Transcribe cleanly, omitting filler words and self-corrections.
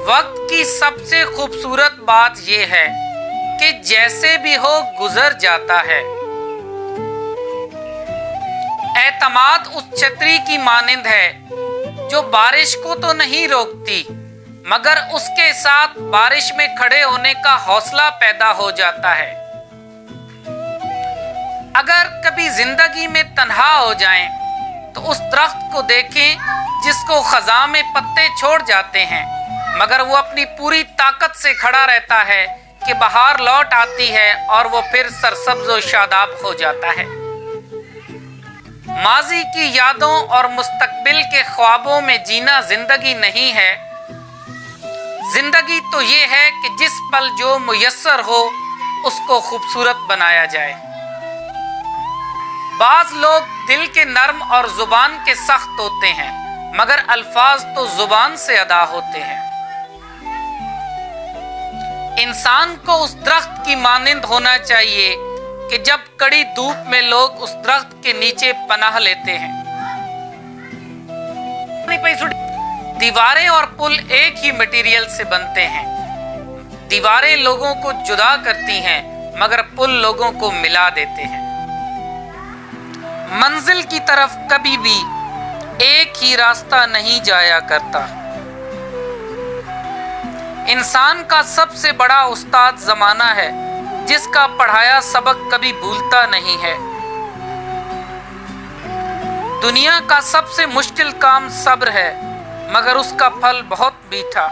वक्त की सबसे खूबसूरत बात यह है कि जैसे भी हो गुजर जाता है। एतमाद उस छतरी की मानिंद है जो बारिश को तो नहीं रोकती मगर उसके साथ बारिश में खड़े होने का हौसला पैदा हो जाता है। अगर कभी जिंदगी में तन्हा हो जाएं तो उस दरख्त को देखें जिसको खज़ां में पत्ते छोड़ जाते हैं मगर वो अपनी पूरी ताकत से खड़ा रहता है कि बहार लौट आती है और वो फिर सरसब्ज और शादाब हो जाता है। माजी की यादों और मुस्तकबिल के ख्वाबों में जीना जिंदगी नहीं है। जिंदगी तो ये है कि जिस पल जो मुयस्सर हो उसको खूबसूरत बनाया जाए। बाज लोग दिल के नर्म और जुबान के सख्त होते हैं मगर अल्फाज तो जुबान से अदा होते हैं। इंसान को उस दरख्त की मानिंद होना चाहिए कि जब कड़ी धूप में लोग उस दरख्त के नीचे पनाह लेते हैं। दीवारें और पुल एक ही मटेरियल से बनते हैं। दीवारें लोगों को जुदा करती हैं मगर पुल लोगों को मिला देते हैं। मंजिल की तरफ कभी भी एक ही रास्ता नहीं जाया करता। इंसान का सबसे बड़ा उस्ताद जमाना है जिसका पढ़ाया सबक कभी भूलता नहीं है। दुनिया का सबसे मुश्किल काम सब्र है मगर उसका फल बहुत मीठा।